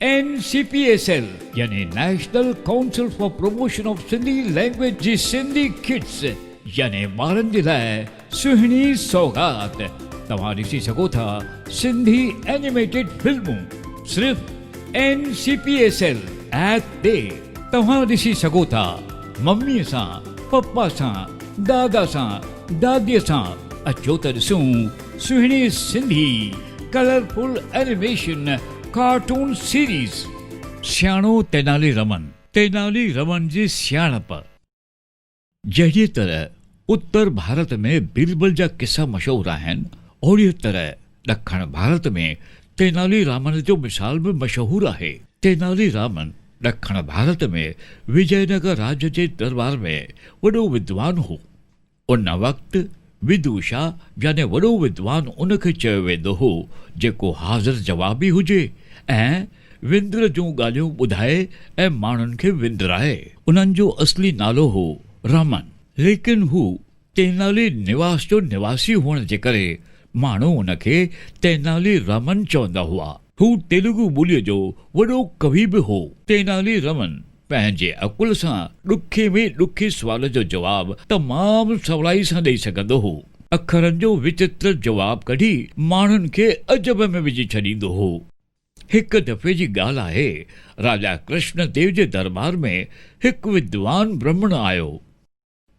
NCPSL यानी national council for promotion of Sindhi language जी Sindhi kids यानी ॿारनि जे लाइ सुहिणी सौगात। तव्हां ॾिसी सघो था सिंधी एनिमेटेड फिल्मूं सिर्फ़ NCPSL ऐप ते। तव्हां ॾिसी सघो था मम्मीअ सां, पप्पा सां, दादा सां, दादीअ सां अचो त ॾिसूं सुहिणी Sindhi colourful animation cartoon series. सियाणो तेनाली रमन जी सियाणप। जहिड़ी तरह उत्तर भारत में बीरबल जा किस्सा मशहूर आहिनि, ओड़ी तरह ॾखण भारत में तेनाली रामन जो मिसाल भी मशहूर आहे। तेनाली रामन ॾखण भारत में विजयनगर राज्य जे दरबार में वॾो विद्वान हो। उन वक़्तु विदुषा यानी वॾो विद्वान उनखे चयो वेंदो हो जेको हाज़िर जवाबी हुजे ऐं विंद्र जूं ॻाल्हियूं ॿुधाए ऐं माण्हुनि खे विंदराए। उन्हनि जो असली नालो हो रामन, लेकिन हू तेनाली निवास जो निवासी हुअण जे करे माण्हू उनखे तेनाली रामन चवंदा हुआ। हू तेलुगु ॿोलीअ जो वॾो कवि बि हो। तेनाली रामन पंहिंजे अकुल सां ॾुखे में ॾुखे सुवाल जो जवाबु तमामु सवलाई सां ॾेई सघंदो हो। अखरनि जो विचित्र जवाबु कढी माण्हुनि खे अजब में विझी छॾींदो हो। हिकु दफ़े जी ॻाल्हि आहे, राजा कृष्ण देव जे दरबार में हिकु विद्वान ब्राह्मण आयो।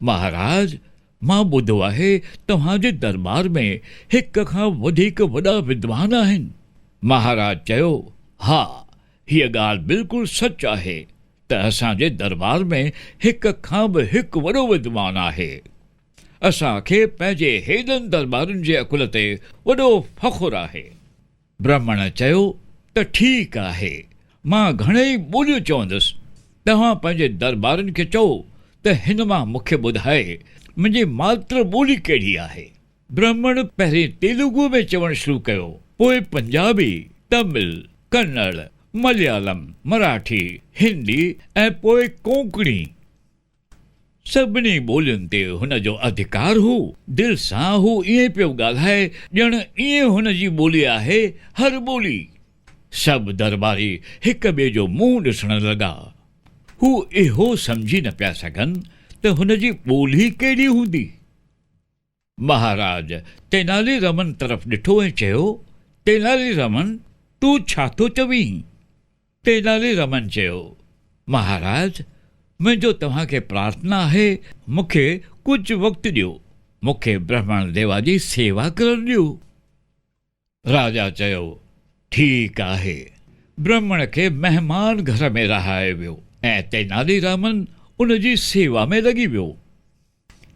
महाराज, मां ॿुधो आहे तव्हांजे दरबार में हिक खां वधीक वॾा विद्वान आहिनि। महाराज चयो, हा, हीअ ॻाल्हि बिल्कुलु सच आहे त असांजे दरबार में हिक खां बि हिकु वॾो विद्वान आहे। असांखे पंहिंजे हेॾनि दरबारुनि जे अकुल ते वॾो फ़ख़ुरु आहे। ब्राह्मण चयो त ठीकु आहे, मां घणेई ॿोलियूं चवंदुसि। तव्हां पंहिंजे दरबारुनि खे चओ त हिन मां मूंखे ॿुधाए मुंहिंजी मातृ ॿोली कहिड़ी आहे। ब्राह्मण पहिरीं तेलुगु में चवणु शुरू कयो, पोइ पंजाबी, तमिल, कन्नड़, मलयालम, मराठी, हिंदी ऐं पोइ कोंकणी। सभिनी ॿोलियुनि ते हुन जो अधिकार हो। दिलि सां हू ईअं पियो ॻाल्हाए ॼण ईअं हुन जी ॿोली आहे हर ॿोली। सभु दरबारी हिक ॿिए जो मुंहुं ॾिसण लॻा। हू इहो सम्झी न पिया सघनि त हुन जी ॿोली कहिड़ी हूंदी। महाराज तेनाली रामन तरफ़ ॾिठो ऐं चयो, तेनाली रामन, तूं छा थो चवीं? तेनाली रामन चयो, महाराज, मुंहिंजो तव्हांखे प्रार्थना आहे, मूंखे कुझु वक़्तु ॾियो। मूंखे ब्राह्मण देवा जी सेवा करणु ॾियो। राजा चयो, ठीकु आहे। ब्राह्मण खे महिमान घर में रहायो वियो ऐं तेनाली रामन उन जी सेवा में लॻी वियो।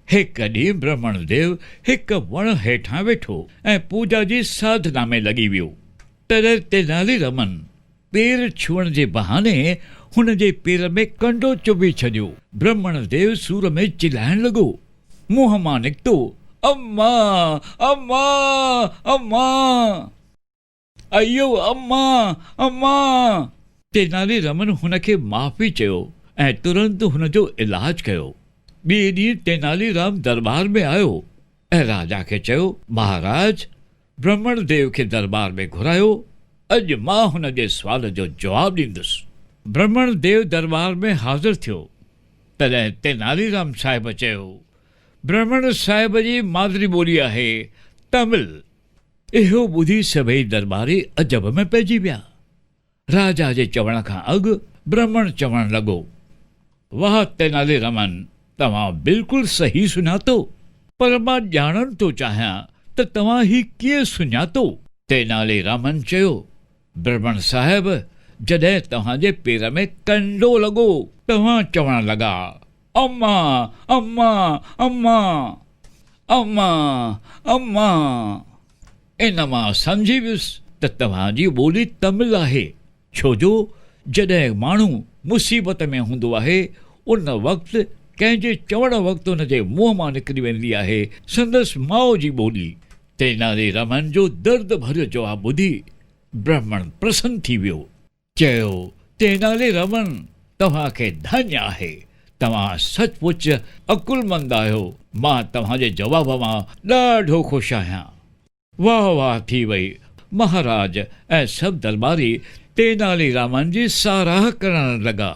हिकु ॾींहुं ब्राह्मण देव हिकु वण हेठां वेठो ऐं पूजा जी साधना में लॻी वियो। तॾहिं तेनाली रामन पेर छुअण जे बहाने हुन जे पेर में कंडो चुभी छॾियो। ब्राह्मण देव सूर में चिल्लाइण लॻो। मुंहं मां निकितो, अम्मा, अम्मा, अम्मा, अयो अम्मा, अम्मा। तेनाली रामन हुन खे माफ़ी चयो ऐं तुरंत हुन जो इलाज कयो। ॿिए ॾींहुं तेनाली राम दरबार में आयो ऐं राजा खे चयो, महाराज, ब्राह्मण देव खे दरबार में घुरायो। अॼु मां हुन जे सुवाल जो जवाबु ॾींदुसि। ब्राह्मण देव दरबार में हाज़िर थियो। तॾहिं तेनाली राम साहिब चयो, ब्राह्मण साहिब जी मादिरी ॿोली आहे तमिल। इहो ॿुधी सभई दरबारी अजब में पइजी विया। राजा जे चवण खां अॻु ब्राह्मण चवणु लॻो, वाह तेनाली रामन, तव्हां बिल्कुलु सही सुञातो, पर मां ॼाणणु थो चाहियां त तव्हां ही कीअं सुञातो। तेनाली रामन चयो, ब्राह्मण साहिब, जॾहिं तव्हांजे पेर में कंडो लॻो, तव्हां चवण लॻा, अम्मा, अम्मा, अम्मा, अम्मा, अम्मा। इन मां सम्झी वियुसि त तव्हांजी ॿोली तमिल आहे। छो जो जॾहिं माण्हू मुसीबत में हूंदो आहे, उन वक़्तु कंहिंजे चवण वक़्तु हुन जे मुंहं मां निकिरी वेंदी आहे संदसि माउ जी ॿोली। तेनाली रामन जो दर्द भरियो जवाबु ॿुधी ब्राह्मण प्रसन्न थी वियो। चयो, तेनाली रामन, तव्हांखे धन्य आहे। तव्हां सचमुच अकुलमंद आहियो। मां तव्हांजे जवाब मां ॾाढो ख़ुशि आहियां। वाह वाह थी वई। महाराज ऐं सभु दरबारी तेनालीरामन जी साराह करण लॻा।